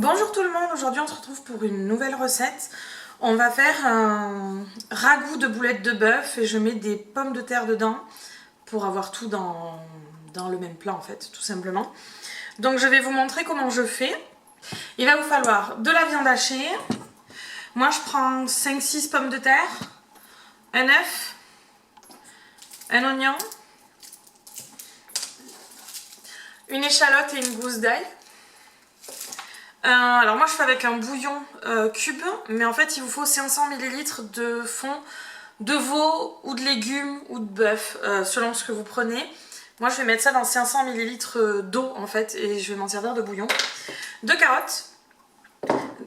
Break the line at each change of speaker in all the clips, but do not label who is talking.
Bonjour tout le monde, aujourd'hui on se retrouve pour une nouvelle recette. On va faire un ragoût de boulettes de bœuf et je mets des pommes de terre dedans pour avoir tout dans le même plat en fait, tout simplement. Donc je vais vous montrer comment je fais. Il va vous falloir de la viande hachée. Moi je prends 5-6 pommes de terre, un œuf, un oignon, une échalote et une gousse d'ail. Alors moi je fais avec un bouillon cube, mais en fait il vous faut 500 ml de fond de veau ou de légumes ou de bœuf, selon ce que vous prenez. Moi je vais mettre ça dans 500 ml d'eau en fait et je vais m'en servir de bouillon. 2 carottes,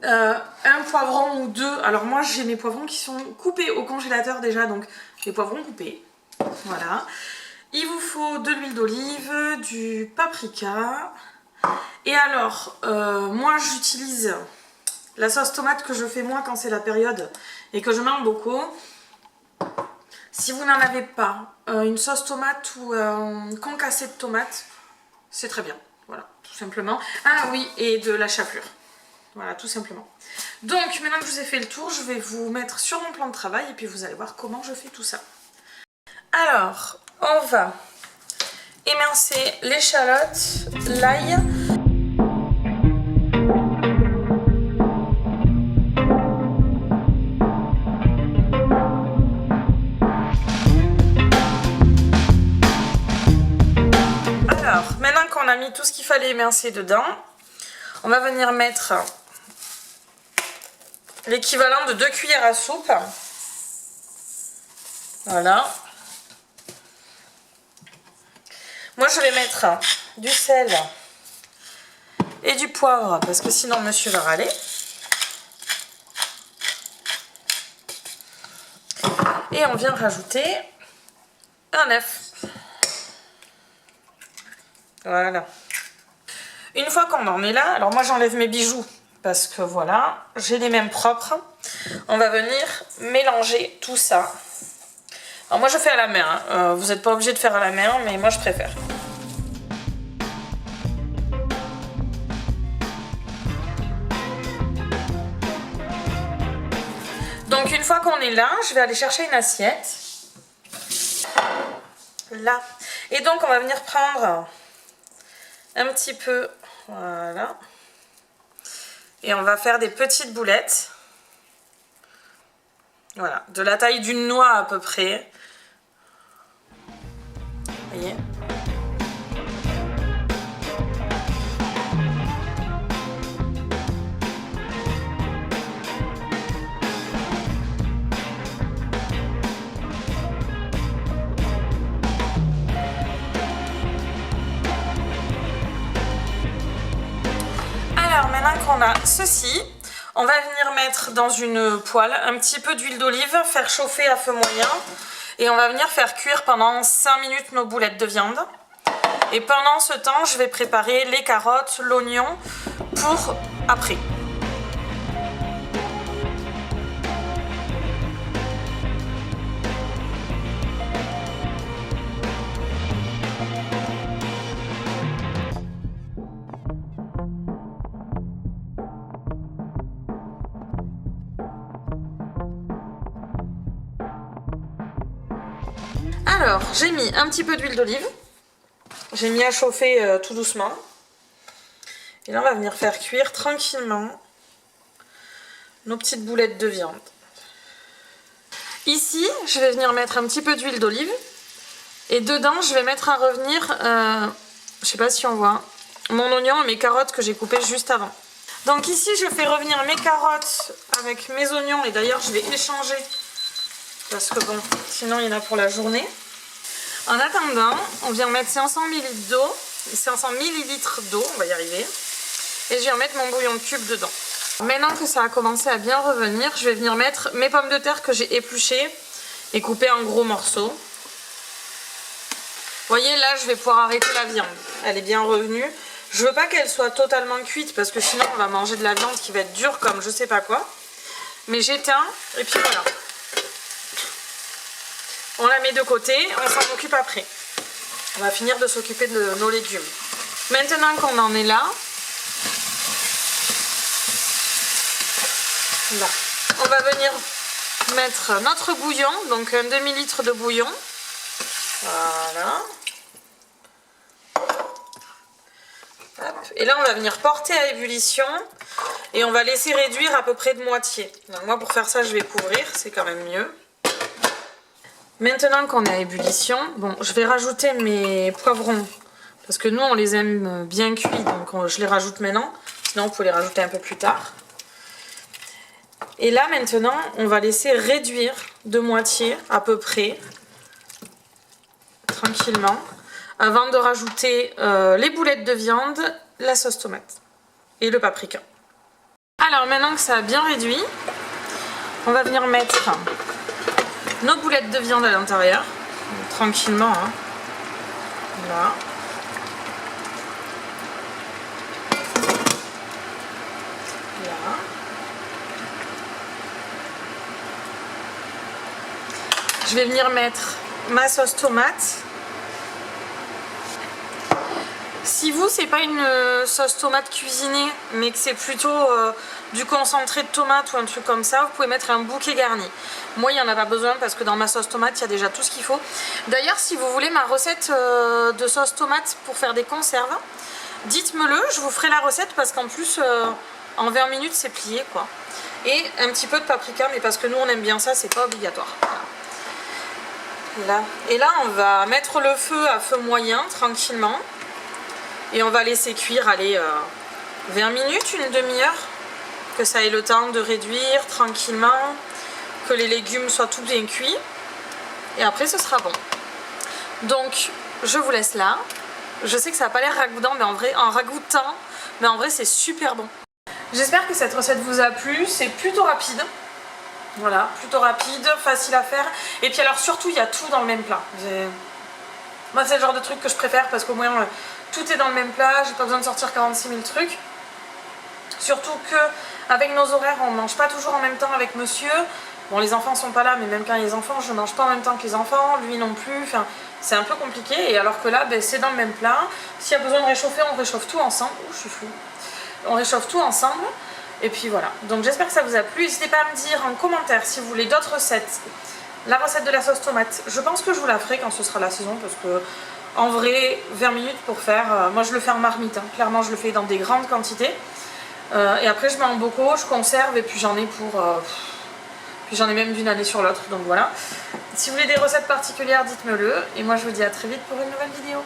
un poivron ou deux. Alors moi j'ai mes poivrons qui sont coupés au congélateur déjà, donc les poivrons coupés. Voilà. Il vous faut de l'huile d'olive, du paprika. Et alors, moi j'utilise la sauce tomate que je fais moi quand c'est la période et que je mets en bocaux. Si vous n'en avez pas, une sauce tomate ou un concassé de tomate, c'est très bien. Voilà, tout simplement. Ah oui, et de la chapelure. Voilà, tout simplement. Donc, maintenant que je vous ai fait le tour, je vais vous mettre sur mon plan de travail et puis vous allez voir comment je fais tout ça. Alors, on va émincer l'échalote, l'ail. Alors, maintenant qu'on a mis tout ce qu'il fallait émincer dedans, on va venir mettre l'équivalent de 2 cuillères à soupe. Voilà. Moi je vais mettre du sel et du poivre parce que sinon monsieur va râler. Et on vient rajouter un œuf. Voilà. Une fois qu'on en est là, alors moi j'enlève mes bijoux parce que voilà, j'ai les mêmes propres. On va venir mélanger tout ça. Alors moi je fais à la main, hein. Vous n'êtes pas obligé de faire à la main, mais moi je préfère. Donc une fois qu'on est là, je vais aller chercher une assiette. Là. Et donc on va venir prendre un petit peu, voilà. Et on va faire des petites boulettes. Voilà, de la taille d'une noix à peu près. Vous voyez ? Alors maintenant qu'on a ceci, on va venir mettre dans une poêle un petit peu d'huile d'olive, faire chauffer à feu moyen. Et on va venir faire cuire pendant 5 minutes nos boulettes de viande. Et pendant ce temps, je vais préparer les carottes, l'oignon pour après. Alors, j'ai mis un petit peu d'huile d'olive. J'ai mis à chauffer tout doucement. Et là, on va venir faire cuire tranquillement nos petites boulettes de viande. Ici, je vais venir mettre un petit peu d'huile d'olive. Et dedans, je vais mettre à revenir, je sais pas si on voit, mon oignon et mes carottes que j'ai coupées juste avant. Donc ici, je fais revenir mes carottes avec mes oignons. Et d'ailleurs, je vais échanger. Parce que bon, sinon il y en a pour la journée. En attendant, on vient mettre 500 ml d'eau, 500 ml d'eau, on va y arriver. Et je viens mettre mon bouillon de cube dedans. Maintenant que ça a commencé à bien revenir, je vais venir mettre mes pommes de terre que j'ai épluchées et coupées en gros morceaux. Vous voyez, là je vais pouvoir arrêter la viande. Elle est bien revenue. Je veux pas qu'elle soit totalement cuite parce que sinon on va manger de la viande qui va être dure comme je sais pas quoi. Mais j'éteins et puis voilà. On la met de côté, on s'en occupe après. On va finir de s'occuper de nos légumes. Maintenant qu'on en est là, Là. On va venir mettre notre bouillon, donc un demi-litre de bouillon. Voilà. Hop. Et là, on va venir porter à ébullition et on va laisser réduire à peu près de moitié. Donc moi, pour faire ça, je vais couvrir, c'est quand même mieux. Maintenant qu'on est à ébullition, bon, je vais rajouter mes poivrons parce que nous, on les aime bien cuits, donc je les rajoute maintenant. Sinon, on peut les rajouter un peu plus tard. Et là, maintenant, on va laisser réduire de moitié à peu près, tranquillement, avant de rajouter les boulettes de viande, la sauce tomate et le paprika. Alors maintenant que ça a bien réduit, on va venir mettre nos boulettes de viande à l'intérieur, tranquillement, hein. Voilà. Là. Je vais venir mettre ma sauce tomate. Si vous, c'est pas une sauce tomate cuisinée, mais que c'est plutôt du concentré de tomate ou un truc comme ça, vous pouvez mettre un bouquet garni. Moi, il n'y en a pas besoin parce que dans ma sauce tomate, il y a déjà tout ce qu'il faut. D'ailleurs, si vous voulez ma recette de sauce tomate pour faire des conserves, dites-me-le, je vous ferai la recette parce qu'en plus, en 20 minutes, c'est plié, quoi. Et un petit peu de paprika, mais parce que nous, on aime bien ça, c'est pas obligatoire. Là. Et là, on va mettre le feu à feu moyen, tranquillement. Et on va laisser cuire, allez, 20 minutes, une demi-heure. Que ça ait le temps de réduire tranquillement. Que les légumes soient tout bien cuits. Et après, ce sera bon. Donc, je vous laisse là. Je sais que ça n'a pas l'air ragoûtant, mais en vrai, c'est super bon. J'espère que cette recette vous a plu. C'est plutôt rapide. Voilà, plutôt rapide, facile à faire. Et puis alors, surtout, il y a tout dans le même plat. Moi, c'est le genre de truc que je préfère parce qu'au moins... tout est dans le même plat, j'ai pas besoin de sortir 46 000 trucs. Surtout que avec nos horaires, on mange pas toujours en même temps avec monsieur. Bon, les enfants sont pas là, mais même quand les enfants, je mange pas en même temps que les enfants, lui non plus. Enfin, c'est un peu compliqué. Et alors que là, ben, c'est dans le même plat. S'il y a besoin de réchauffer, on réchauffe tout ensemble. Ouh, je suis floue. On réchauffe tout ensemble. Et puis voilà. Donc j'espère que ça vous a plu. N'hésitez pas à me dire en commentaire si vous voulez d'autres recettes. La recette de la sauce tomate, je pense que je vous la ferai quand ce sera la saison parce que en vrai, 20 minutes pour faire, moi je le fais en marmite, hein. Clairement je le fais dans des grandes quantités. Et après je mets en bocaux, je conserve et puis j'en ai pour... puis j'en ai même d'une année sur l'autre, donc voilà. Si vous voulez des recettes particulières, dites-me-le. Et moi je vous dis à très vite pour une nouvelle vidéo.